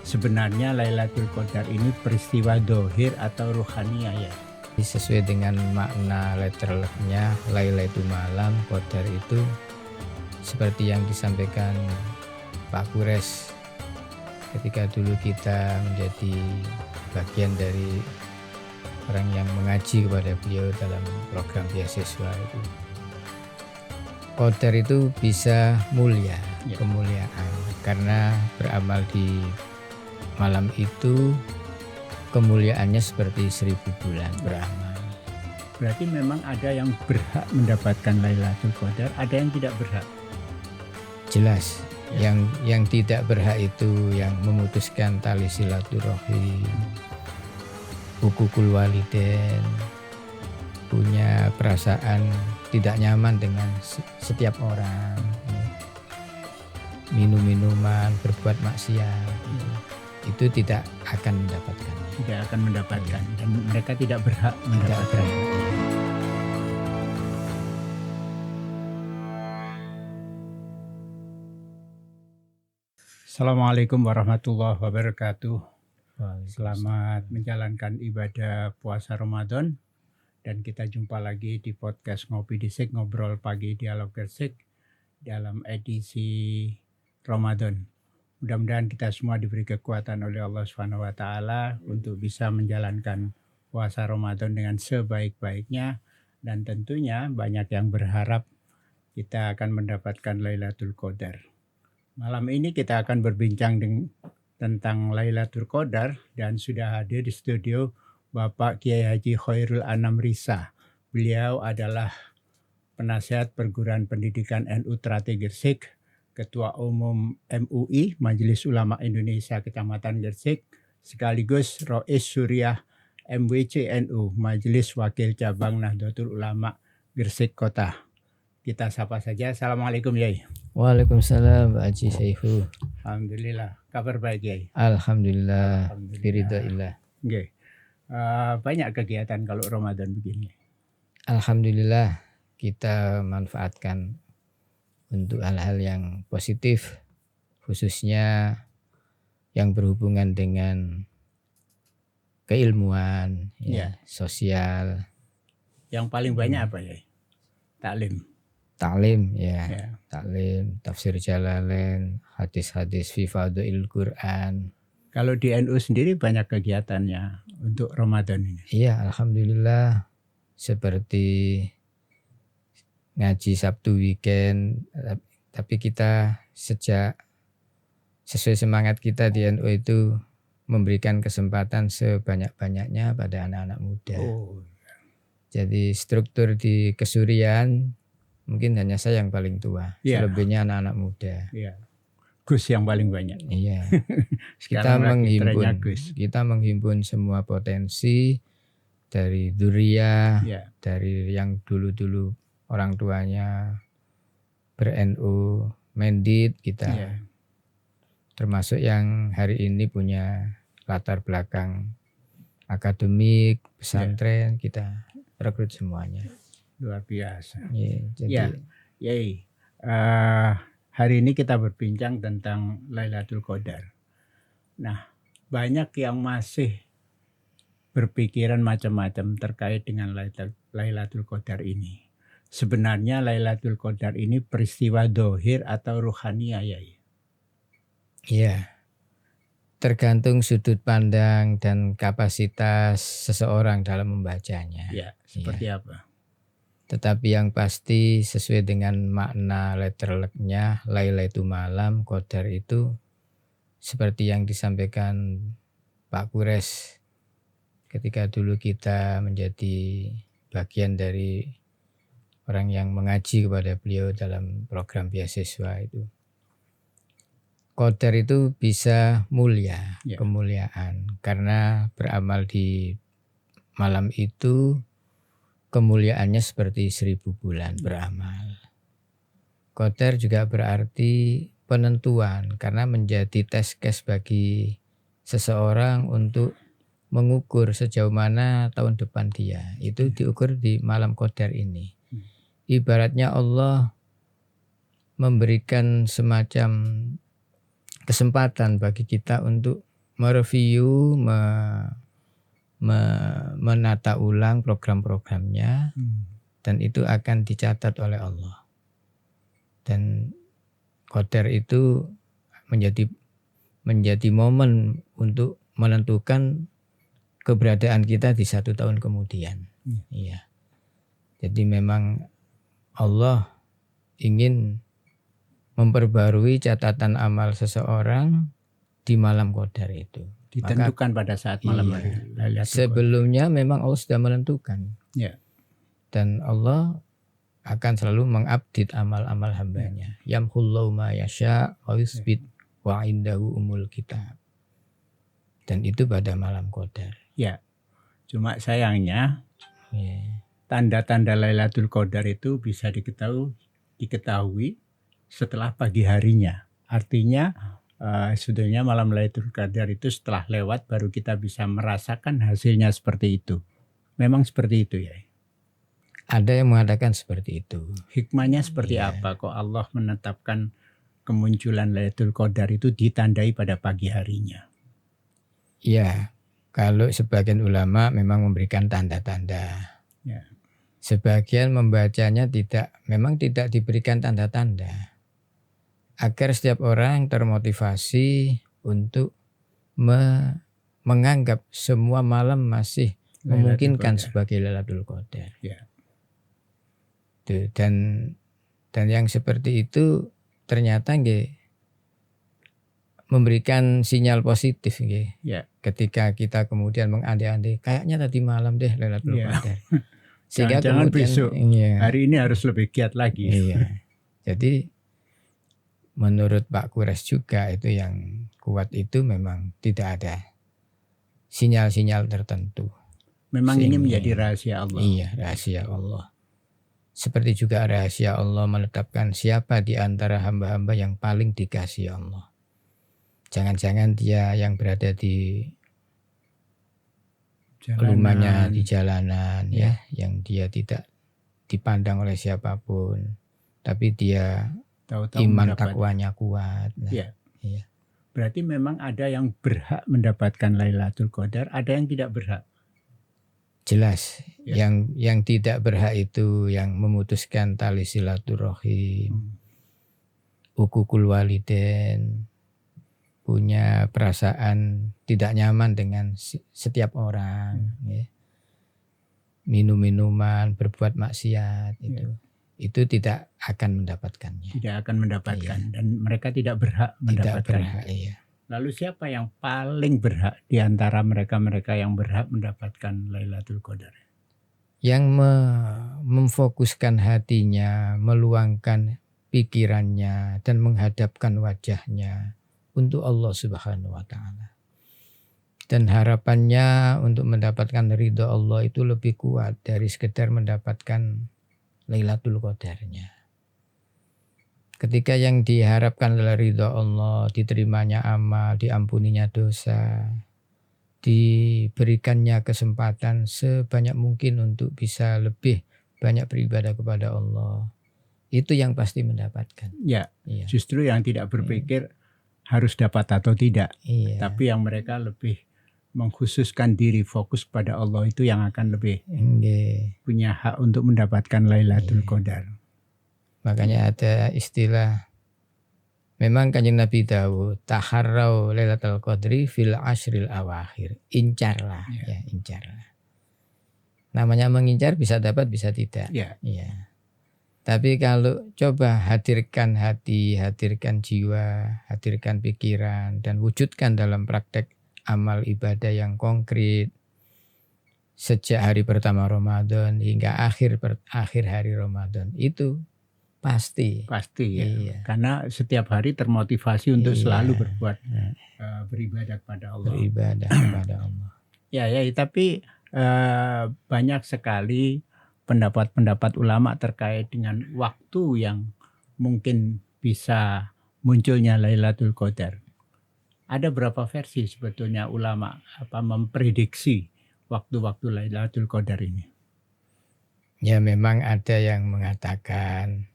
Sebenarnya Lailatul Qadar ini peristiwa dohir atau ruhaniyah ya? Sesuai dengan makna letternya, Laila itu malam, Qadar itu seperti yang disampaikan Pak Kures ketika dulu kita menjadi bagian dari orang yang mengaji kepada beliau dalam program beasiswa itu. Qadar itu bisa mulia, kemuliaan, karena beramal di malam itu kemuliaannya seperti 1000 bulan beramal. Berarti memang ada yang berhak mendapatkan Lailatul Qadar, ada yang tidak berhak. Jelas, yang tidak berhak itu yang memutuskan tali silaturahim, hukukul walidain, punya perasaan tidak nyaman dengan setiap orang, minum-minuman, berbuat maksiat, itu tidak akan mendapatkan. Tidak akan mendapatkan, dan mereka tidak berhak mendapatkan. Assalamualaikum warahmatullahi wabarakatuh. Selamat menjalankan ibadah puasa Ramadan, dan kita jumpa lagi di podcast Ngopi Disik, Ngobrol Pagi Dialog Gersik dalam edisi Ramadan. Mudah-mudahan kita semua diberi kekuatan oleh Allah SWT untuk bisa menjalankan puasa Ramadan dengan sebaik-baiknya, dan tentunya banyak yang berharap kita akan mendapatkan Lailatul Qadar. Malam ini kita akan berbincang tentang Lailatul Qadar, dan sudah hadir di studio Bapak Kiai Haji Khairul Anam Risa. Beliau adalah penasihat Perguruan Pendidikan NU Trate Gersik, Ketua Umum MUI Majelis Ulama Indonesia Kecamatan Gersik, sekaligus Rois Suriah MWC NU Majelis Wakil Cabang Nahdlatul Ulama Gersik Kota. Kita sapa saja. Assalamualaikum Yai. Waalaikumsalam Pak Haji Saifu. Alhamdulillah. Kabar baik Yai? Alhamdulillah. Biridhaillah. Okay. Banyak kegiatan kalau Ramadan begini. Alhamdulillah, kita manfaatkan untuk hal-hal yang positif, khususnya yang berhubungan dengan keilmuan, sosial. Yang paling banyak apa ya? Taklim, taklim, tafsir Jalalain, hadis-hadis fi fadhil Quran. Kalau di NU sendiri banyak kegiatannya untuk Ramadan ini. Iya, alhamdulillah, seperti ngaji Sabtu weekend, tapi kita sesuai semangat kita di NU itu memberikan kesempatan sebanyak-banyaknya pada anak-anak muda. Jadi struktur di kesurian mungkin hanya saya yang paling tua, selebihnya anak-anak muda. Gus yang paling banyak. Iya. kita menghimpun semua potensi dari dzurriyyah, dari yang dulu-dulu orang tuanya ber-NU, Mendit kita. Termasuk yang hari ini punya latar belakang akademik, pesantren, kita rekrut semuanya. Luar biasa. Jadi hari ini kita berbincang tentang Lailatul Qadar. Nah, banyak yang masih berpikiran macam-macam terkait dengan Lailatul Qadar ini. Sebenarnya Lailatul Qadar ini peristiwa dohir atau ruhaniyah ya? Iya. Tergantung sudut pandang dan kapasitas seseorang dalam membacanya. Seperti apa? Tetapi yang pasti sesuai dengan makna letternya, Laila itu malam, Qadar itu seperti yang disampaikan Pak Kures ketika dulu kita menjadi bagian dari orang yang mengaji kepada beliau dalam program beasiswa itu. Qadar itu bisa mulia, kemuliaan, karena beramal di malam itu kemuliaannya seperti 1000 bulan beramal. Qadar juga berarti penentuan, karena menjadi tes case bagi seseorang untuk mengukur sejauh mana tahun depan dia. Itu diukur di malam Qadar ini. Ibaratnya Allah memberikan semacam kesempatan bagi kita untuk mereview, menata ulang program-programnya, dan itu akan dicatat oleh Allah. Dan qadar itu menjadi momen untuk menentukan keberadaan kita di 1 tahun kemudian. Iya. Jadi memang Allah ingin memperbarui catatan amal seseorang di malam qadar itu. Ditentukan pada saat malam hari Lailatul Qadar. Sebelumnya memang Allah sudah menentukan. Ya. Dan Allah akan selalu mengupdate amal-amal hambanya. Yamhullahu ma yasha wa yusbit wa indahu umul kitab. Dan itu pada malam qadar. Ya. Cuma sayangnya tanda-tanda Lailatul Qadar itu bisa diketahui setelah pagi harinya. Artinya sebetulnya malam Lailatul Qadar itu setelah lewat baru kita bisa merasakan hasilnya seperti itu. Memang seperti itu ya. Ada yang mengatakan seperti itu. Hikmahnya seperti apa kok Allah menetapkan kemunculan Lailatul Qadar itu ditandai pada pagi harinya? Ya, kalau sebagian ulama memang memberikan tanda-tanda. Ya. Sebagian membacanya memang tidak diberikan tanda-tanda. Agar setiap orang termotivasi untuk menganggap semua malam masih memungkinkan sebagai Lailatul Qadar. Ya. Dan yang seperti itu ternyata memberikan sinyal positif ya. Ketika kita kemudian mengandai-andai kayaknya tadi malam deh Lailatul Qadar. Sehingga jangan besok hari ini harus lebih giat lagi. Iya. Jadi menurut Pak Quraisy juga itu yang kuat itu memang tidak ada sinyal-sinyal tertentu. Memang ini menjadi rahasia Allah. Iya, rahasia Allah. Seperti juga rahasia Allah menetapkan siapa di antara hamba-hamba yang paling dikasihi Allah. Jangan-jangan dia yang berada di rumahnya di jalanan ya, yang dia tidak dipandang oleh siapapun, tapi dia iman takwanya kuat. Iya. Berarti memang ada yang berhak mendapatkan Lailatul Qadar, ada yang tidak berhak. Jelas, yang tidak berhak itu yang memutuskan tali silaturahim, hukukul walidain, punya perasaan tidak nyaman dengan setiap orang, minum-minuman, berbuat maksiat itu tidak akan mendapatkannya. Tidak akan mendapatkan dan mereka tidak berhak mendapatkan. Tidak berhak, iya. Lalu siapa yang paling berhak di antara mereka-mereka yang berhak mendapatkan Lailatul Qadar? Yang memfokuskan hatinya, meluangkan pikirannya dan menghadapkan wajahnya untuk Allah Subhanahu wa taala. Dan harapannya untuk mendapatkan ridha Allah itu lebih kuat dari sekedar mendapatkan Lailatul Qadarnya. Ketika yang diharapkan adalah ridha Allah, diterimanya amal, diampuninya dosa, diberikannya kesempatan sebanyak mungkin untuk bisa lebih banyak beribadah kepada Allah, itu yang pasti mendapatkan. Ya, justru yang tidak berpikir harus dapat atau tidak, tapi yang mereka lebih mengkhususkan diri fokus pada Allah itu yang akan lebih punya hak untuk mendapatkan Lailatul Qadar. Makanya ada istilah, memang Kanjeng Nabi Dawud, taharrau Lailatul Qadri fil ashril awakhir. Incarlah, incarlah. Namanya mengincar bisa dapat bisa tidak. Tapi kalau coba hadirkan hati, hadirkan jiwa, hadirkan pikiran dan wujudkan dalam praktek amal ibadah yang konkret sejak hari pertama Ramadan hingga akhir hari Ramadan, itu pasti ya. Karena setiap hari termotivasi untuk selalu berbuat beribadah kepada Allah. Beribadah kepada Allah. Tapi banyak sekali pendapat-pendapat ulama terkait dengan waktu yang mungkin bisa munculnya Lailatul Qadar. Ada berapa versi sebetulnya ulama memprediksi waktu-waktu Lailatul Qadar ini? Ya memang ada yang mengatakan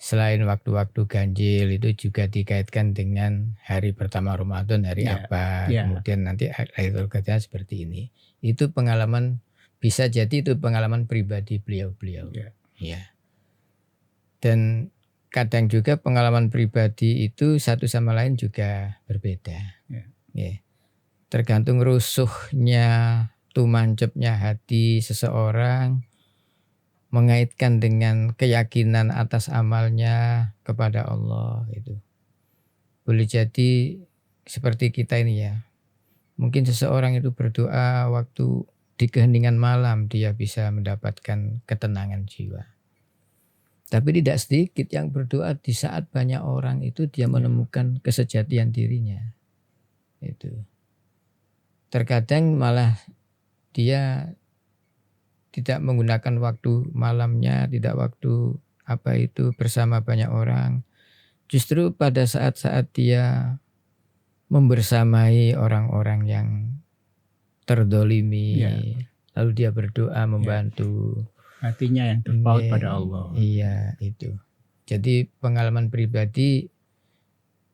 selain waktu-waktu ganjil itu juga dikaitkan dengan hari pertama Ramadan, hari apa, kemudian nanti Lailatul Qadar seperti ini. Itu pengalaman, bisa jadi itu pengalaman pribadi beliau-beliau. Ya. Dan kadang juga pengalaman pribadi itu satu sama lain juga berbeda. Ya. Tergantung rusuhnya, tumancepnya hati seseorang, mengaitkan dengan keyakinan atas amalnya kepada Allah itu. Boleh jadi seperti kita ini ya. Mungkin seseorang itu berdoa waktu di keheningan malam dia bisa mendapatkan ketenangan jiwa. Tapi tidak sedikit yang berdoa di saat banyak orang itu dia menemukan kesejatian dirinya. Itu. Terkadang malah dia tidak menggunakan waktu malamnya, tidak waktu bersama banyak orang. Justru pada saat-saat dia membersamai orang-orang yang terdolimi, lalu dia berdoa membantu. Hatinya yang terpaut pada Allah. Iya, itu. Jadi pengalaman pribadi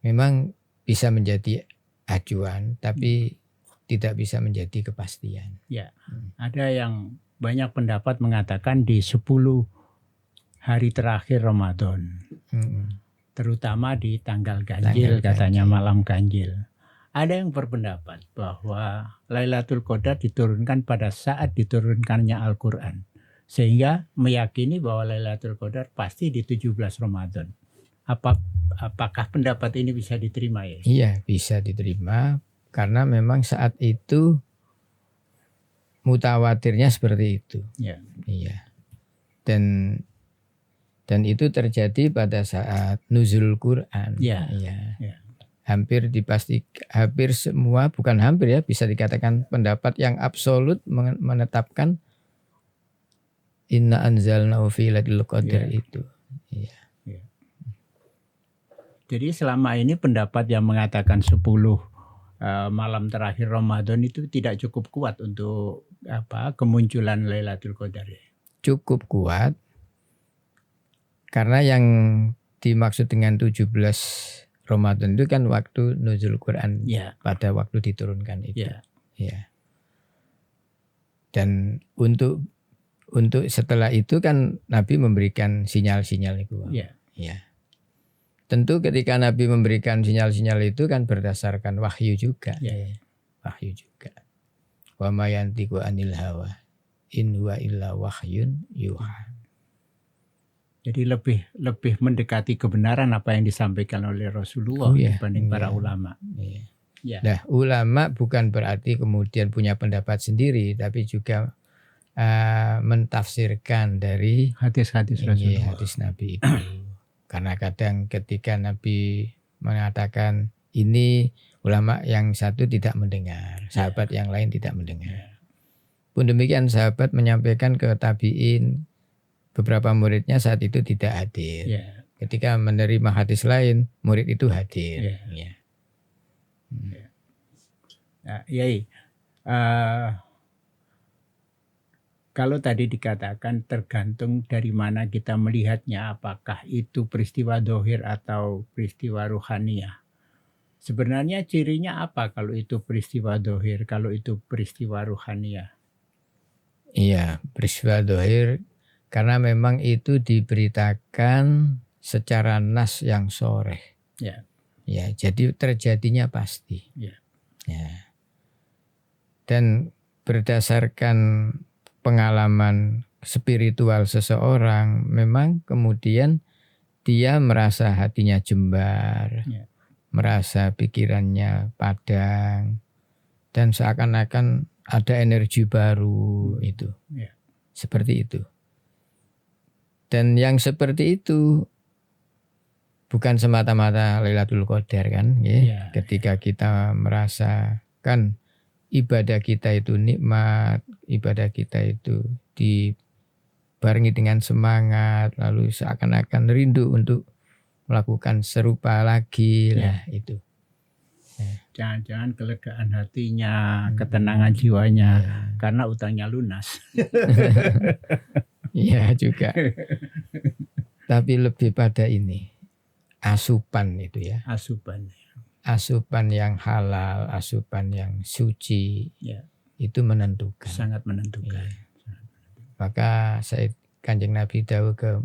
memang bisa menjadi acuan, tapi tidak bisa menjadi kepastian. Ya, ada yang banyak pendapat mengatakan di 10 hari terakhir Ramadan, terutama di tanggal ganjil, katanya malam ganjil. Ada yang berpendapat bahwa Lailatul Qadar diturunkan pada saat diturunkannya Al-Quran, sehingga meyakini bahwa Lailatul Qadar pasti di 17 Ramadan. Apakah pendapat ini bisa diterima ya? Iya, bisa diterima karena memang saat itu mutawatirnya seperti itu. Iya. Dan itu terjadi pada saat nuzul Quran. Hampir semua, bukan hampir ya, bisa dikatakan pendapat yang absolut menetapkan inna anzalnahu fi lailatul qadar itu. Jadi selama ini pendapat yang mengatakan 10 malam terakhir Ramadan itu tidak cukup kuat untuk kemunculan Lailatul Qadar. Cukup kuat karena yang dimaksud dengan 17 Ramadan itu kan waktu nuzul Quran, pada waktu diturunkan itu. Dan untuk setelah itu kan Nabi memberikan sinyal-sinyal itu. Tentu ketika Nabi memberikan sinyal-sinyal itu kan berdasarkan wahyu juga. Wahyu juga. Wa ma yantiqu anil hawa in huwa illa wahyun yuha. Jadi lebih mendekati kebenaran apa yang disampaikan oleh Rasulullah dibanding para ulama. Nah, ulama bukan berarti kemudian punya pendapat sendiri, tapi juga mentafsirkan dari hadis-hadis Rasulullah. Hadis Nabi itu. Karena kadang ketika Nabi mengatakan ini, ulama yang satu tidak mendengar, sahabat yang lain tidak mendengar. Pun demikian sahabat menyampaikan ke tabi'in, beberapa muridnya saat itu tidak hadir. Ketika menerima hadis lain, murid itu hadir. Kalau tadi dikatakan tergantung dari mana kita melihatnya, apakah itu peristiwa dohir atau peristiwa ruhaniyah. Sebenarnya cirinya apa kalau itu peristiwa dohir, kalau itu peristiwa ruhaniyah? Iya, peristiwa dohir karena memang itu diberitakan secara nas yang sharih. Jadi terjadinya pasti. Dan berdasarkan pengalaman spiritual seseorang, memang kemudian dia merasa hatinya jembar, merasa pikirannya padang, dan seakan-akan ada energi baru itu. Seperti itu. Dan yang seperti itu bukan semata-mata Lailatul Qadar kan, ketika kita merasakan ibadah kita itu nikmat, ibadah kita itu dibarengi dengan semangat, lalu seakan-akan rindu untuk melakukan serupa lagi, itu. Jangan-jangan kelegaan hatinya, ketenangan jiwanya, karena utangnya lunas. Iya juga. Tapi lebih pada ini, asupan itu ya. Asupan. Asupan yang halal, asupan yang suci, Ya, itu menentukan. sangat menentukan. Iya. Maka Kanjeng Nabi dawuh ke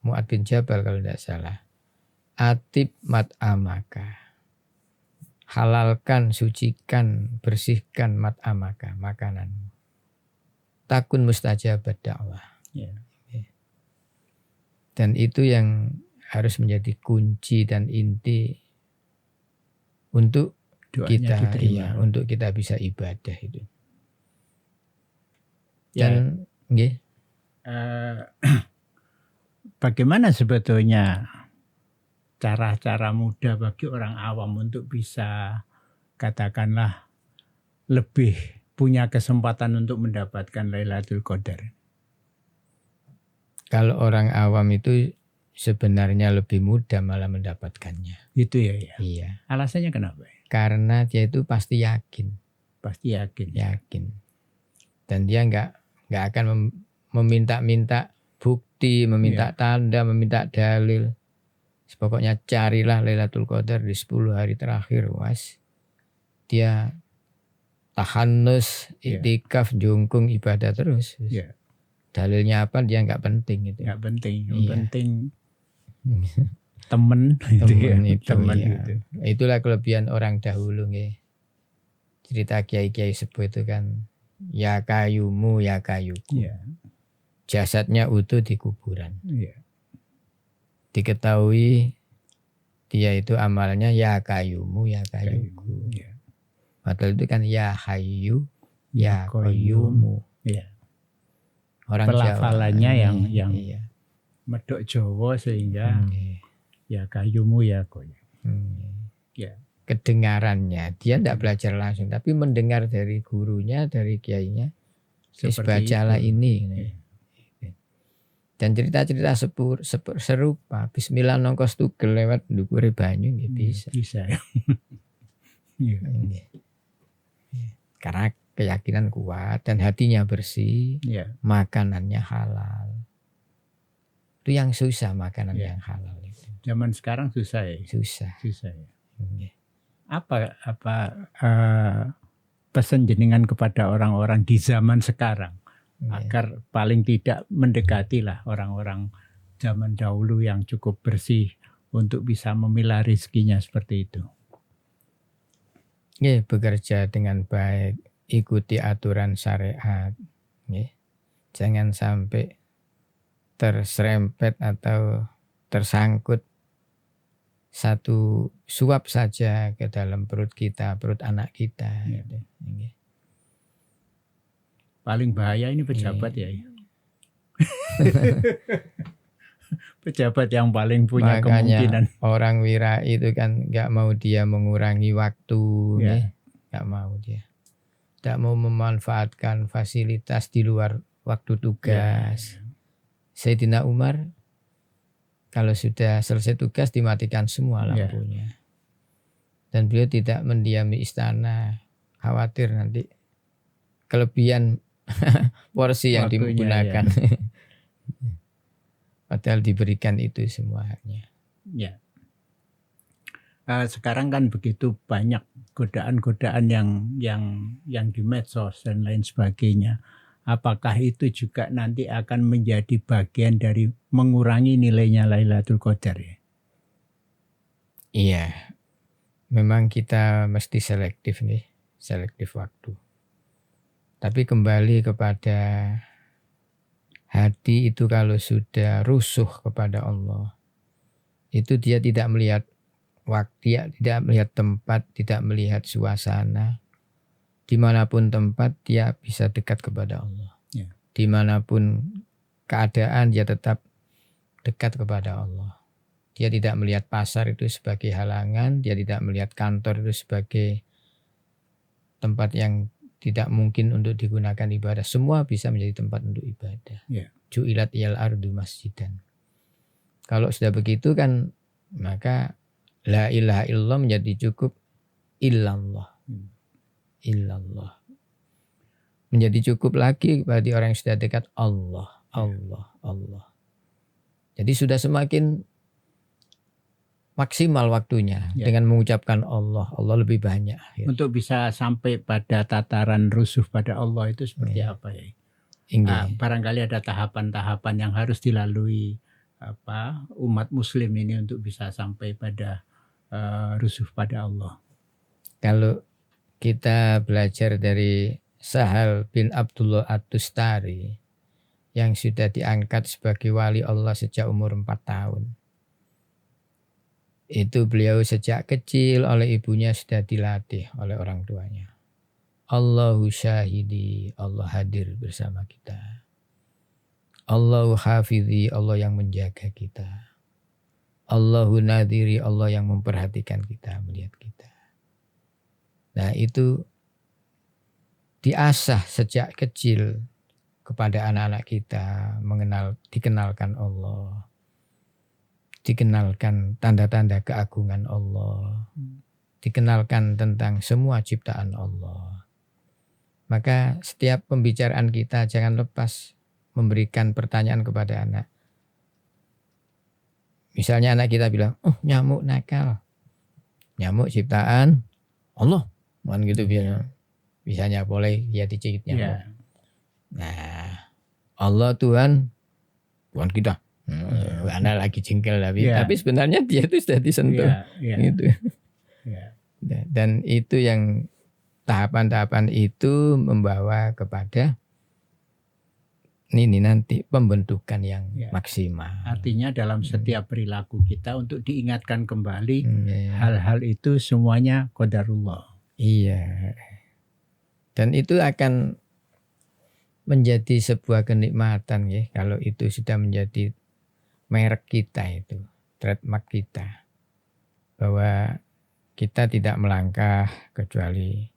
Mu'ad bin Jabal kalau tidak salah, atib mat'amaka, halalkan, sucikan, bersihkan mat'amaka, makananmu, takun mustajabad dakwah. Ya. Dan itu yang harus menjadi kunci dan inti untuk Doanya kita, diterima. untuk kita bisa ibadah itu. Ya. Dan nggih, bagaimana sebetulnya cara-cara mudah bagi orang awam untuk bisa katakanlah lebih punya kesempatan untuk mendapatkan Lailatul Qadar? kalau orang awam itu sebenarnya lebih mudah malah mendapatkannya. Itu ya. Iya. Alasannya kenapa? Karena dia itu pasti yakin. Pasti yakin. Yakin. Dan dia nggak akan meminta-minta bukti, meminta tanda, meminta dalil. Pokoknya carilah Lailatul Qadar di 10 hari terakhir, was. Dia tahanus, iktikaf, jungkung, ibadah terus. Ya. Dalilnya apa dia nggak penting itu. Nggak penting. Yang Iya. penting temen itu. Iya. Itulah kelebihan orang dahulu nggih. Cerita kiai-kiai sepuh itu kan, ya kayumu ya kayuku. Ya. Jasadnya utuh di kuburan. Ya. Diketahui dia itu amalnya ya kayumu ya kayuku. Ya. Padahal itu kan ya hayyu Ya ya qayyumu. Ya. Orang pelafalannya Jawa, yang iya. medok Jawa sehingga ya kayumu ya koyo. Ya. Kedengarannya dia tidak belajar langsung tapi mendengar dari gurunya, dari kiainya, bacalah ini. Dan cerita-cerita serupa, bismillah nongkos tugel lewat ndukure banyu nggih bisa. Bisa ya. Ya. Karena keyakinan kuat dan hatinya bersih, Ya. makanannya halal. Itu yang susah, makanan yang halal itu. Zaman sekarang susah ya. Susah. Ya. Apa pesan jenengan kepada orang-orang di zaman sekarang agar paling tidak mendekati lah orang-orang zaman dahulu yang cukup bersih untuk bisa memilah rezekinya seperti itu? Bekerja dengan baik, ikuti aturan syariat. Jangan sampai terserempet atau tersangkut satu suap saja ke dalam perut kita, perut anak kita. Gitu. Paling bahaya ini pejabat ya. Pejabat yang paling punya makanya kemungkinan. Orang wirai itu kan nggak mau dia mengurangi waktu, nggak mau dia. Tidak mau memanfaatkan fasilitas di luar waktu tugas. Sayyidina Umar kalau sudah selesai tugas dimatikan semua lampunya. Dan beliau tidak mendiami istana, khawatir nanti kelebihan porsi yang digunakan. Padahal diberikan itu semuanya. Ya. Sekarang kan begitu banyak godaan-godaan yang di medsos dan lain sebagainya. Apakah itu juga nanti akan menjadi bagian dari mengurangi nilainya Lailatul Qadar ya? Iya. Memang kita mesti selektif nih, selektif waktu. Tapi kembali kepada hati itu kalau sudah rusuh kepada Allah, itu dia tidak melihat waktu, tidak melihat tempat, tidak melihat suasana. Dimanapun tempat dia bisa dekat kepada Allah. Ya. Dimanapun keadaan dia tetap dekat kepada Allah. Dia tidak melihat pasar itu sebagai halangan, dia tidak melihat kantor itu sebagai tempat yang tidak mungkin untuk digunakan ibadah. Semua bisa menjadi tempat untuk ibadah. Ya. Ju'ilat iyal ardu masjidan. Kalau sudah begitu kan maka la ilaha illallah menjadi cukup illallah. Illallah. Menjadi cukup lagi bagi orang yang sudah dekat Allah. Allah. Allah. Jadi sudah semakin maksimal waktunya dengan mengucapkan Allah lebih banyak. Ya. Untuk bisa sampai pada tataran rusuh pada Allah itu seperti apa ya? Barangkali ada tahapan-tahapan yang harus dilalui umat Muslim ini untuk bisa sampai pada rusuh pada Allah. Kalau kita belajar dari Sahal bin Abdullah At-Tustari yang sudah diangkat sebagai wali Allah sejak umur 4 tahun. Itu beliau sejak kecil oleh ibunya sudah dilatih oleh orang tuanya. Allahu syahidi, Allah hadir bersama kita. Allahu hafidhi, Allah yang menjaga kita. Allahu nadhiri, Allah yang memperhatikan kita, melihat kita. Nah itu diasah sejak kecil kepada anak-anak kita dikenalkan Allah. Dikenalkan tanda-tanda keagungan Allah. Dikenalkan tentang semua ciptaan Allah. Maka setiap pembicaraan kita jangan lepas memberikan pertanyaan kepada anak. Misalnya anak kita bilang, nyamuk nakal. Nyamuk ciptaan Allah. Kan gitu bilang. Misalnya boleh dia dicekit nyamuk. Nah, Allah Tuhan kita. Anak lagi jengkel tapi sebenarnya dia itu sudah disentuh. Gitu. Dan itu yang tahapan-tahapan itu membawa kepada ini nanti pembentukan yang maksimal. Artinya dalam setiap perilaku kita untuk diingatkan kembali hal-hal itu semuanya qadarullah. Iya. Dan itu akan menjadi sebuah kenikmatan ya kalau itu sudah menjadi merek kita itu, trademark kita. Bahwa kita tidak melangkah kecuali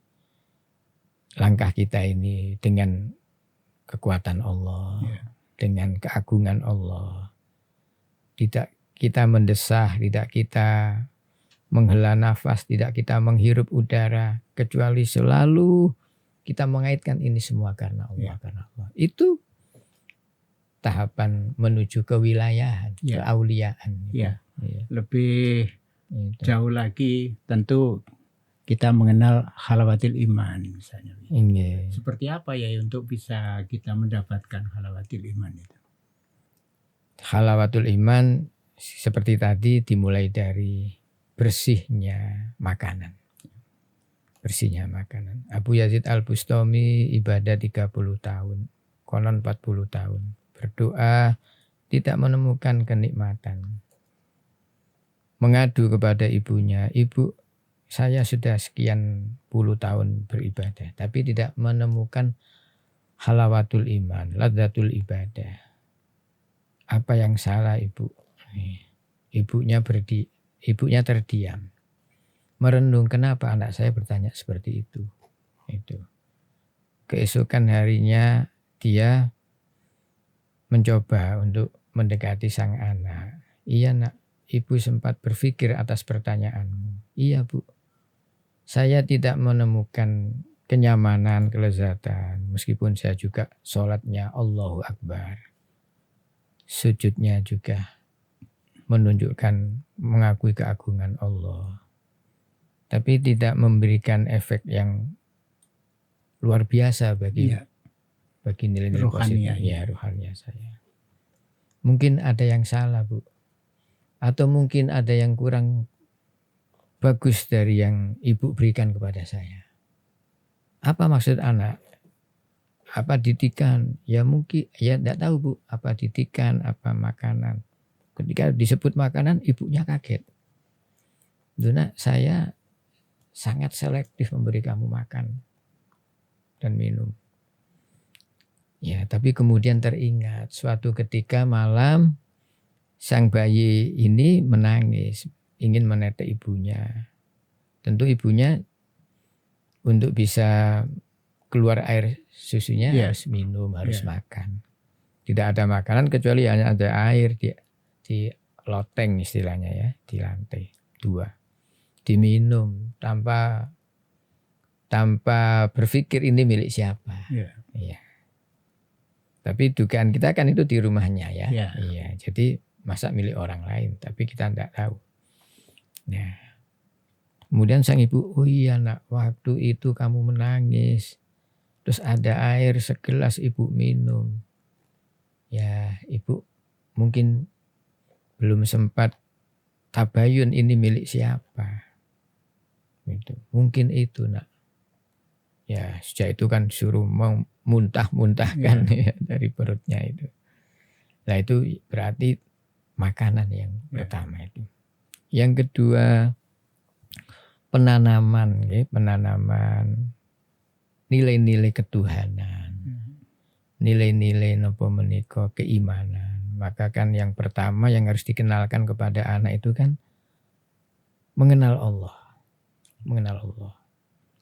langkah kita ini dengan kekuatan Allah, dengan keagungan Allah. Tidak kita mendesah, tidak kita menghela nafas, tidak kita menghirup udara, kecuali selalu kita mengaitkan ini semua karena Allah, karena Allah. Itu tahapan menuju kewilayahan, keauliaan. Lebih jauh lagi tentu kita mengenal halawatil iman misalnya. Seperti apa ya untuk bisa kita mendapatkan halawatil iman itu? Halawatul iman seperti tadi dimulai dari bersihnya makanan. Bersihnya makanan. Abu Yazid Al-Bustami ibadah 30 tahun, konon 40 tahun. Berdoa tidak menemukan kenikmatan. Mengadu kepada ibunya, ibu saya sudah sekian puluh tahun beribadah, tapi tidak menemukan halawatul iman, ladzatul ibadah. Apa yang salah ibu? Ibunya terdiam. Merenung kenapa anak saya bertanya seperti itu. Keesokan harinya dia mencoba untuk mendekati sang anak. Iya nak, ibu sempat berpikir atas pertanyaanmu. Iya bu, saya tidak menemukan kenyamanan, kelezatan. Meskipun saya juga sholatnya Allahu Akbar. Sujudnya juga menunjukkan, mengakui keagungan Allah. Tapi tidak memberikan efek yang luar biasa bagi nilai-nilai positif. Rohaniah saya. Mungkin ada yang salah bu. Atau mungkin ada yang kurang bagus dari yang ibu berikan kepada saya. Apa maksud anak? Apa didikan? Ya mungkin, ya tidak tahu bu. Apa didikan, apa makanan. Ketika disebut makanan, ibunya kaget. Duna, saya sangat selektif memberi kamu makan dan minum. Ya, tapi kemudian teringat suatu ketika malam sang bayi ini menangis, ingin menetek ibunya. Tentu ibunya untuk bisa keluar air susunya harus minum, harus makan. Tidak ada makanan kecuali hanya ada air di loteng istilahnya ya, di lantai 2. Diminum tanpa berpikir ini milik siapa. Iya. Tapi dugaan kita kan itu di rumahnya ya. Iya. Jadi masa milik orang lain, tapi kita tidak tahu. Nah, kemudian sang ibu, oh iya nak, waktu itu kamu menangis, terus ada air segelas ibu minum. Ya, ibu mungkin belum sempat tabayun ini milik siapa. Gitu. Mungkin itu nak. Ya, sejak itu kan suruh muntah-muntahkan ya, dari perutnya itu. Nah itu berarti makanan yang pertama itu. Yang kedua, penanaman nilai-nilai ketuhanan, nilai-nilai napa menika keimanan. Maka kan yang pertama yang harus dikenalkan kepada anak itu kan mengenal Allah.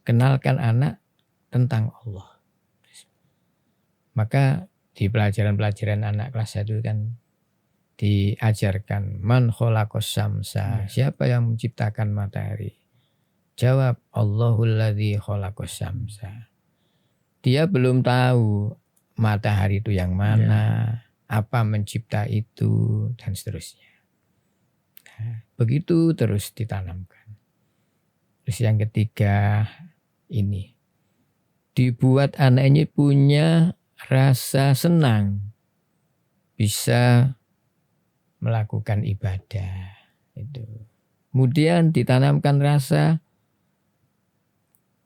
Kenalkan anak tentang Allah. Maka di pelajaran-pelajaran anak kelas 1 kan diajarkan man khalaqas syamsa, siapa yang menciptakan matahari? Jawab Allahul ladzi khalaqas syamsa. Dia belum tahu matahari itu yang mana, apa mencipta itu dan seterusnya. Nah, begitu terus ditanamkan. Terus yang ketiga ini dibuat anak ini punya rasa senang bisa melakukan ibadah itu. Kemudian ditanamkan rasa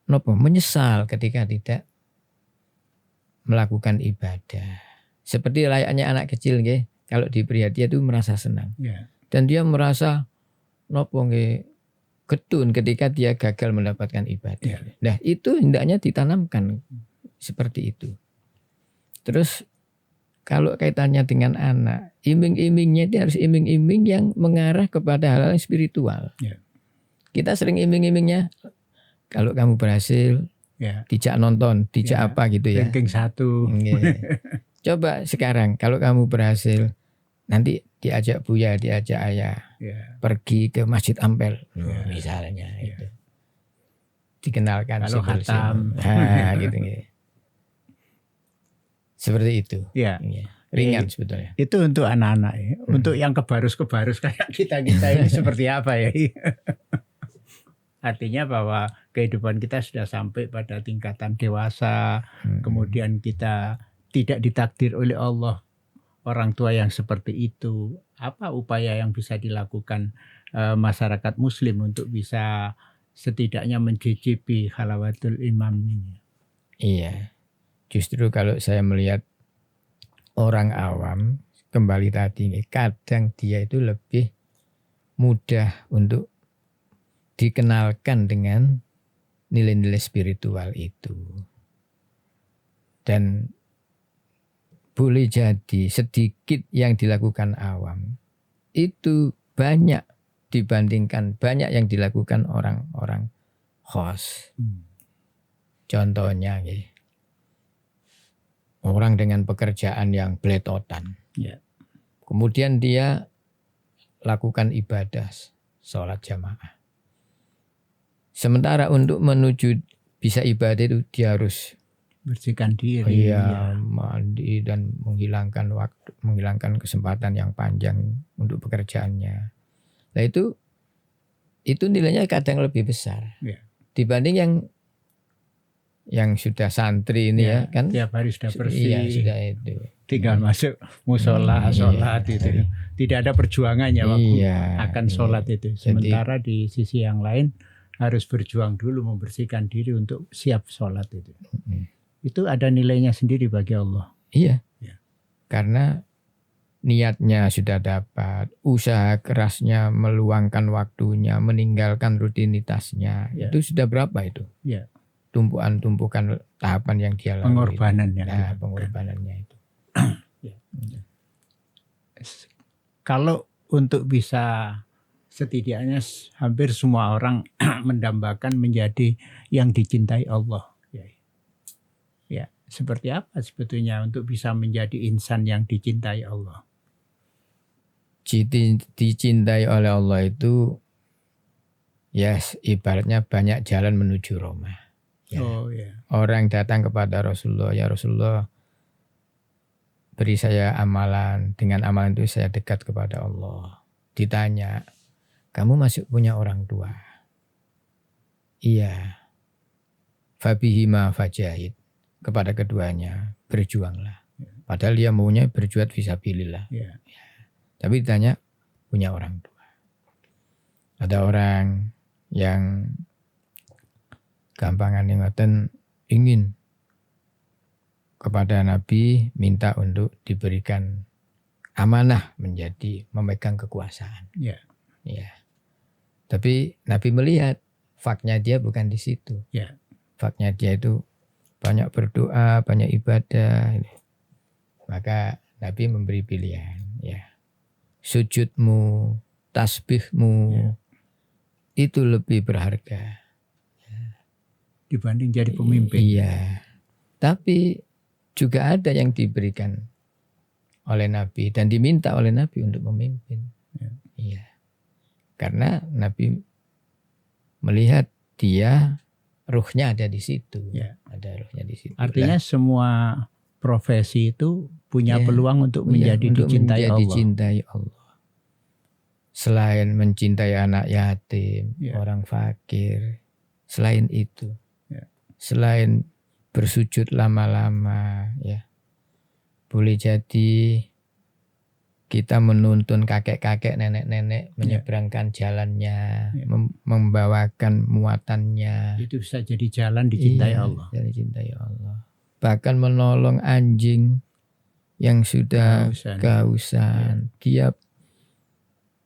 menyesal ketika tidak melakukan ibadah. Seperti layaknya anak kecil nggih, kalau diberi hadiah itu merasa senang. Dan dia merasa getun ketika dia gagal mendapatkan ibadah. Nah, itu hendaknya ditanamkan seperti itu. Terus kalau kaitannya dengan anak, iming-imingnya itu harus iming-iming yang mengarah kepada hal-hal spiritual. Kita sering iming-imingnya, kalau kamu berhasil, dijak nonton, dijak apa gitu ya. Ranking 1. Coba sekarang, kalau kamu berhasil, nanti diajak Buya, diajak Ayah, pergi ke Masjid Ampel, misalnya. Itu. Dikenalkan. Kalau khatam. Gitu. Seperti itu. Ringan sebetulnya. Itu untuk anak-anak ya. Untuk yang kebarus-kebarus kayak kita ini seperti apa ya? Artinya bahwa kehidupan kita sudah sampai pada tingkatan dewasa. Kemudian kita tidak ditakdir oleh Allah orang tua yang seperti itu. Apa upaya yang bisa dilakukan masyarakat muslim untuk bisa setidaknya mencicipi halawatul imam ini? Iya. Justru kalau saya melihat orang awam, kembali tadi, kadang dia itu lebih mudah untuk dikenalkan dengan nilai-nilai spiritual itu. Dan boleh jadi sedikit yang dilakukan awam, itu banyak dibandingkan banyak yang dilakukan orang-orang khos. Contohnya, orang dengan pekerjaan yang beletotan. Kemudian dia lakukan ibadah, sholat jamaah. Sementara untuk menuju bisa ibadah itu dia harus bersihkan diri, mandi dan menghilangkan waktu, menghilangkan kesempatan yang panjang untuk pekerjaannya. Nah itu nilainya kadang lebih besar dibanding yang sudah santri ini kan tiap hari sudah bersih, sudah itu tinggal masuk musola sholat itu tidak ada perjuangannya waktu akan sholat itu. Sementara di sisi yang lain harus berjuang dulu membersihkan diri untuk siap sholat itu. Itu ada nilainya sendiri bagi Allah. Karena niatnya sudah dapat, usaha kerasnya meluangkan waktunya, meninggalkan rutinitasnya, itu sudah berapa itu? Tumpukan tahapan yang dia lalui. Pengorbanannya. Pengorbanannya itu. Kalau untuk bisa setidaknya hampir semua orang mendambakan menjadi yang dicintai Allah. Seperti apa sebetulnya untuk bisa menjadi insan yang dicintai Allah? Dicintai oleh Allah itu ibaratnya banyak jalan menuju Roma. Orang datang kepada Rasulullah, ya Rasulullah, beri saya amalan, dengan amalan itu saya dekat kepada Allah. Ditanya, kamu masih punya orang tua? Iya. Fabihima fajahid, kepada keduanya berjuanglah. Padahal dia maunya berjuang fisabilillah. Ya. Tapi ditanya, punya orang tua. Ada orang yang gampangan ngoten ingin kepada Nabi minta untuk diberikan amanah menjadi memegang kekuasaan. Ya. Ya. Tapi Nabi melihat faknya dia bukan di situ. Ya. Faknya dia itu banyak berdoa, banyak ibadah. Maka Nabi memberi pilihan, ya. Sujudmu, tasbihmu, Ya. itu lebih berharga Dibanding jadi pemimpin. Iya. Tapi juga ada yang diberikan oleh Nabi dan diminta oleh Nabi untuk memimpin. Ya. Iya. Karena Nabi melihat dia ruhnya ada di situ. Ya. Ada ruhnya di situ. Artinya semua profesi itu punya Ya, peluang untuk menjadi untuk dicintai menjadi Allah. dicintai Allah. Selain mencintai anak yatim, Ya. orang fakir, selain itu, Ya. selain bersujud lama-lama, ya, boleh jadi kita menuntun kakek-kakek, nenek-nenek menyeberangkan jalannya, Ya. membawakan muatannya. Itu bisa jadi jalan dicintai Iya, Allah. jalan dicintai Allah. Bahkan menolong anjing yang sudah kehausan. Dia,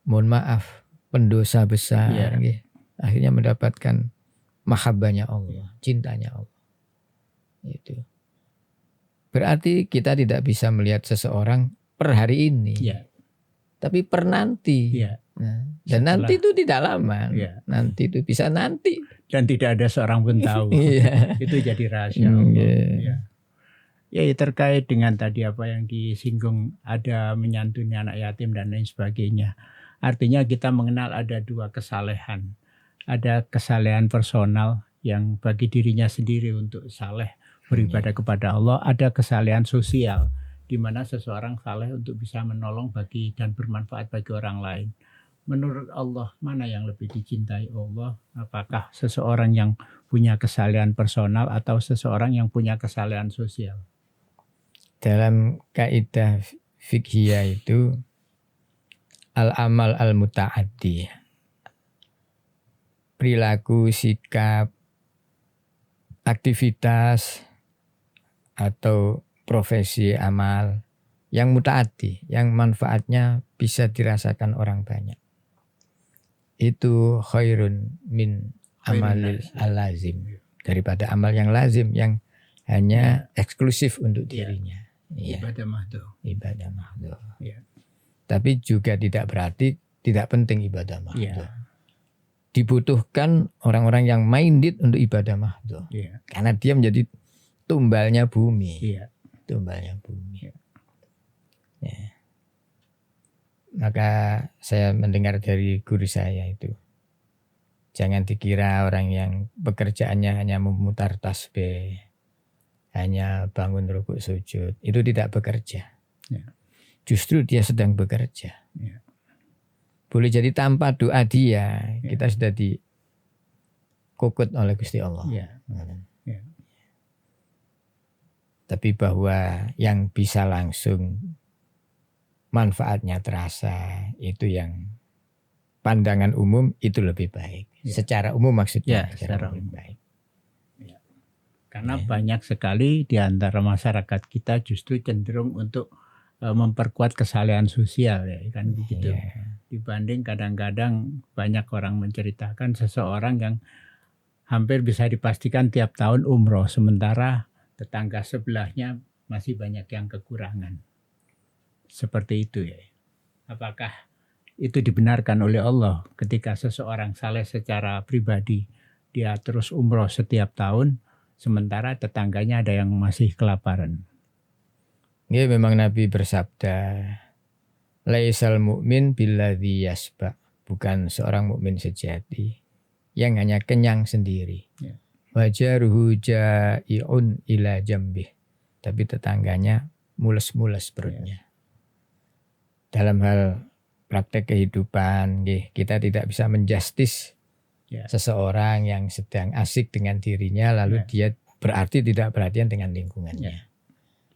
mohon maaf, pendosa besar. Ya. Akhirnya mendapatkan mahabbahnya Allah, cintanya Allah. Itu. Berarti kita tidak bisa melihat seseorang per hari ini, Ya. tapi per nanti. Ya. Nah, dan nanti itu tidak lama. Ya. Nanti itu bisa nanti. Dan tidak ada seorang pun tahu. Iya. Itu jadi rahasia Allah. Iya. Ya. Ya, terkait dengan tadi apa yang disinggung, ada menyantuni anak yatim dan lain sebagainya. Artinya kita mengenal ada dua kesalehan. Ada kesalehan personal yang bagi dirinya sendiri untuk saleh beribadah kepada Allah. Ada kesalehan sosial di mana seseorang saleh untuk bisa menolong bagi dan bermanfaat bagi orang lain. Menurut Allah, mana yang lebih dicintai Allah? Apakah seseorang yang punya kesalehan personal atau seseorang yang punya kesalehan sosial? Dalam kaidah fikhiyah itu al-amal al-muta'addi, perilaku, sikap, aktivitas atau profesi amal yang muta'addi, yang manfaatnya bisa dirasakan orang banyak. Itu khairun min amalil al-lazim, daripada amal yang lazim yang hanya eksklusif untuk dirinya. Ya. Ibadah mahdoh. Ibadah mahdoh. Ya. Tapi juga tidak berarti tidak penting ibadah mahdoh. Ya. Dibutuhkan orang-orang yang minded untuk ibadah mahdoh. Ya. Karena dia menjadi tumbalnya bumi. Ya. Tumbalnya bumi. Ya. Ya. Maka saya mendengar dari guru saya itu, jangan dikira orang yang pekerjaannya hanya memutar tasbih, hanya bangun rukuk sujud, itu tidak bekerja. Ya. Justru dia sedang bekerja. Ya. Boleh jadi tanpa doa dia, Ya. kita sudah dikukut oleh Gusti Allah. Ya. Ya. Tapi bahwa yang bisa langsung manfaatnya terasa, itu yang pandangan umum itu lebih baik. Ya. Secara umum maksudnya. Ya, secara lebih umum. baik. Karena Ya. banyak sekali di antara masyarakat kita justru cenderung untuk memperkuat kesalehan sosial, ya kan begitu. Ya. Dibanding kadang-kadang banyak orang menceritakan seseorang yang hampir bisa dipastikan tiap tahun umroh, sementara tetangga sebelahnya masih banyak yang kekurangan. Seperti itu ya. Apakah itu dibenarkan oleh Allah ketika seseorang saleh secara pribadi, dia terus umroh setiap tahun, sementara tetangganya ada yang masih kelaparan? Ya, memang Nabi bersabda, laisal mu'min billadzi yasba, bukan seorang mukmin sejati yang hanya kenyang sendiri. Ya. Wajaruhu ja'iun ila jambih, tapi tetangganya mules-mules perutnya. Dalam hal praktek kehidupan, kita tidak bisa menjustis seseorang yang sedang asik dengan dirinya, lalu dia berarti tidak perhatian dengan lingkungannya.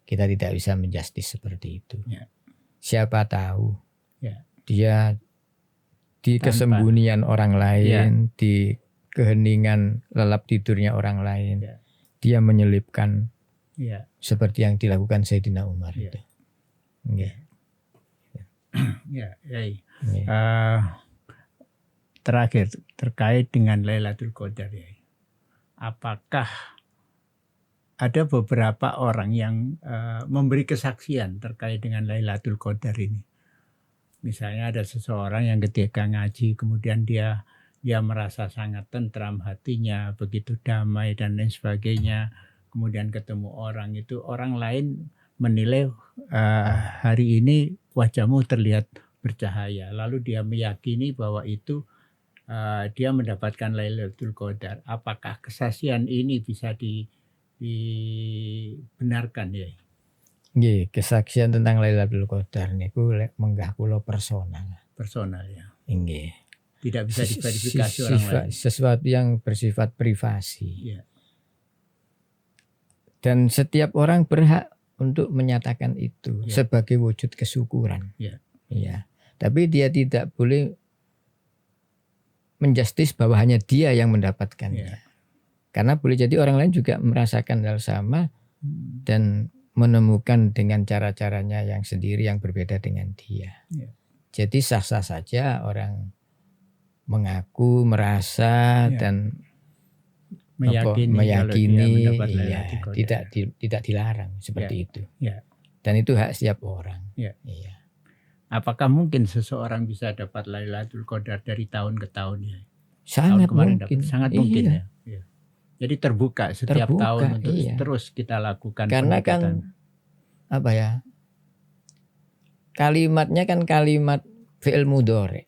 Kita tidak bisa menjustis seperti itu. Siapa tahu dia di kesembunyian orang lain, di keheningan lelap tidurnya orang lain, dia menyelipkan seperti yang dilakukan Sayyidina Umar itu. Terakhir terkait dengan Lailatul Qadar, apakah ada beberapa orang yang memberi kesaksian terkait dengan Lailatul Qadar ini? Misalnya ada seseorang yang ketika ngaji kemudian dia merasa sangat tentram hatinya, begitu damai dan lain sebagainya. Kemudian ketemu orang itu, orang lain menilai hari ini wajahmu terlihat bercahaya. Lalu dia meyakini bahwa itu dia mendapatkan Lailatul Qadar. Apakah kesaksian ini bisa dibenarkan ya? Nggih, kesaksian tentang Lailatul Qadar niku menggah kula personal. Personal ya. Nggih. Tidak bisa diverifikasi orang lain. Sesuatu yang bersifat privasi. Dan setiap orang berhak untuk menyatakan itu sebagai wujud kesyukuran. Tapi dia tidak boleh menjustis bahwa hanya dia yang mendapatkannya. Karena boleh jadi orang lain juga merasakan hal sama dan menemukan dengan cara-caranya yang sendiri yang berbeda dengan dia. Jadi sah-sah saja orang mengaku, merasa dan meyakini tidak dilarang seperti itu. Dan itu hak setiap orang. Apakah mungkin seseorang bisa dapat Lailatul Qadar dari tahun ke tahun ya? Sangat mungkin. Sangat mungkin ya. Jadi terbuka setiap tahun untuk terus kita lakukan. Karena kan kalimatnya kan kalimat fi'il mudhari.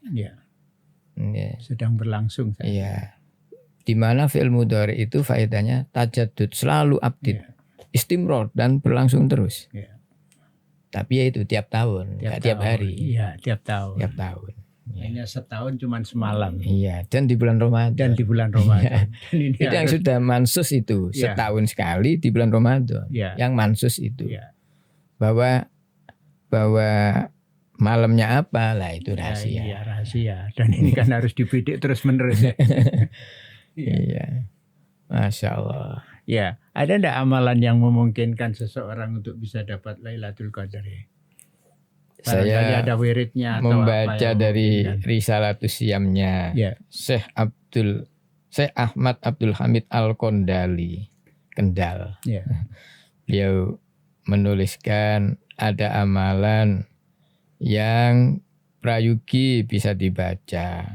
Sedang berlangsung. Di mana fi'il mudhari itu faedahnya tajaddud, selalu update, istimror dan berlangsung terus. Tapi itu tiap tahun, tiap hari. Iya, tiap tahun. Tiap tahun. Hanya setahun cuman semalam. Iya, dan di bulan Ramadan. Itu yang sudah mansus itu setahun sekali di bulan Ramadan. Yang mansus itu. Bahwa malamnya apa lah itu rahasia. Iya, rahasia. Dan ini kan harus dibidik terus-menerus. Masya Allah. Ya, ada enggak amalan yang memungkinkan seseorang untuk bisa dapat Lailatul Qadar ya? Saya ada wiridnya atau membaca dari Risalatus Siyamnya Syekh Ahmad Abdul Hamid Al-Kondali, Kendal. Beliau menuliskan ada amalan yang prayogi bisa dibaca.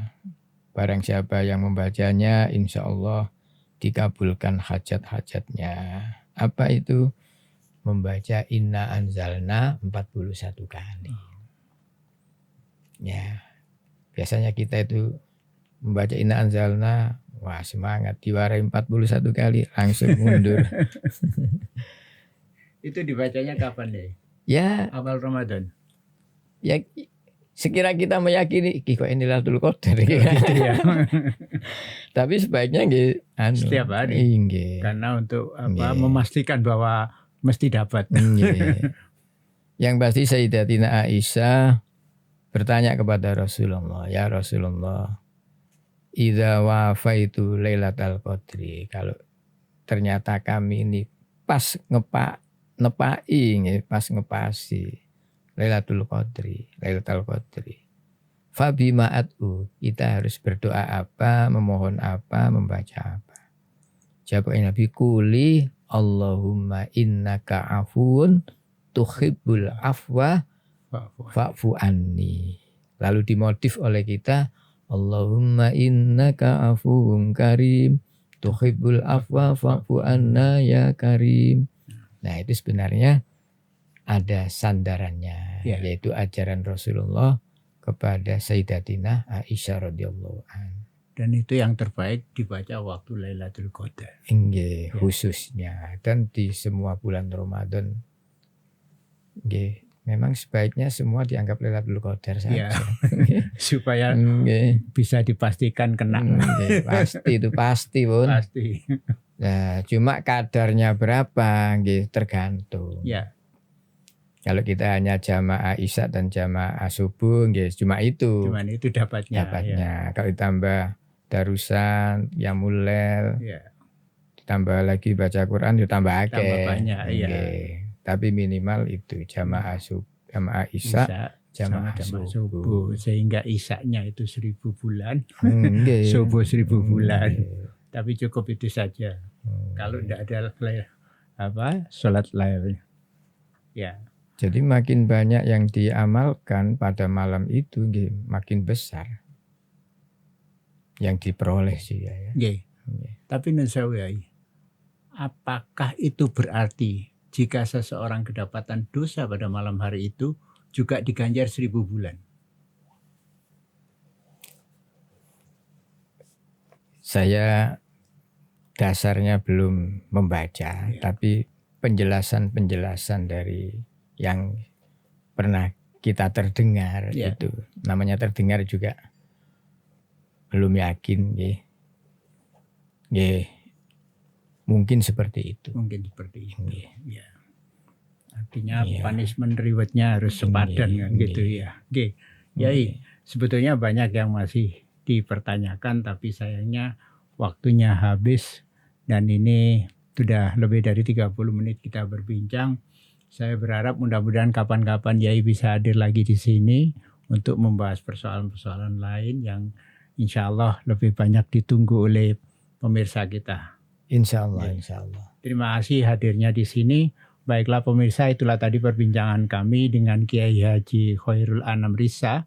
Barang siapa yang membacanya insya Allah dikabulkan hajat-hajatnya. Apa itu? Membaca Inna Anzalna 41 kali. Biasanya kita itu membaca Inna Anzalna, wah semangat, diwarai 41 kali langsung mundur. Itu dibacanya kapan deh? Awal Ramadan. Sekira kita meyakini kok ini Lailatul Qadar Tapi sebaiknya setiap hari. Karena untuk memastikan bahwa mesti dapat. Yang pasti Sayyidatina Aisyah bertanya kepada Rasulullah, ya Rasulullah, idza wafaitu Lailatul Qadri, kalau ternyata kami ini pas ngepasi Lailatul Qadri. Fabima ad'u, kita harus berdoa apa, memohon apa, membaca apa. Jawab Nabi, kuli Allahumma innaka afuun tuhibbul afwa fa'fu anni. Lalu dimotif oleh kita, Allahumma innaka afuun karim tuhibbul afwa fa'fu anna ya karim. Nah itu sebenarnya ada sandarannya, yaitu ajaran Rasulullah kepada Sayyidatina Aisyah radhiyallahu anha. Dan itu yang terbaik dibaca waktu Lailatul Qadar. Khususnya dan di semua bulan Ramadan Nggih. Memang sebaiknya semua dianggap Lailatul Qadar Ya, saja. supaya Nggih. bisa dipastikan kena. Nggih, pasti itu pasti, Pun. Pasti. Nah, cuma kadarnya berapa nggih tergantung. Ya, Kalau kita hanya jamaah Isya dan jamaah subuh nggih cuma itu cuman itu dapatnya. dapatnya. Kalau ditambah darusan, qiyamul lail, Ya, ditambah lagi baca Quran ya tambah akeh. tambah banyak. Ya. Nggih. Tapi minimal itu jamaah jamaah Isya, Isya jamaah sama subuh. subuh. Sehingga Isyanya itu 1000 bulan, Nggih. subuh 1000 bulan. Nggih. Tapi cukup itu saja. Kalau tidak ada sholat lail. Ya. Jadi makin banyak yang diamalkan pada malam itu nggih, makin besar yang diperoleh sih ya. Nggih. Tapi Nusawiyai, apakah itu berarti jika seseorang kedapatan dosa pada malam hari itu juga diganjar 1000 bulan? Saya dasarnya belum membaca, tapi penjelasan-penjelasan dari yang pernah kita terdengar itu, namanya terdengar juga belum yakin, nggih. Mungkin seperti itu. Mungkin seperti itu. Ya. Artinya punishment reward-nya harus sepadan kan gitu ya. Oke. Yai, sebetulnya banyak yang masih dipertanyakan tapi sayangnya waktunya habis dan ini sudah lebih dari 30 menit kita berbincang. Saya berharap mudah-mudahan kapan-kapan Yai bisa hadir lagi di sini untuk membahas persoalan-persoalan lain yang insya Allah lebih banyak ditunggu oleh pemirsa kita. Insya Allah. Terima kasih hadirnya di sini. Baiklah pemirsa, itulah tadi perbincangan kami dengan Kiai Haji Khairul Anam Risa,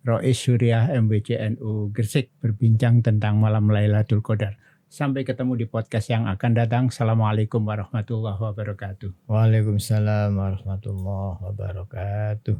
Rois Syuriah MBCNU Gresik, berbincang tentang malam Lailatul Qadar. Sampai ketemu di podcast yang akan datang. Assalamualaikum warahmatullahi wabarakatuh. Waalaikumsalam warahmatullahi wabarakatuh.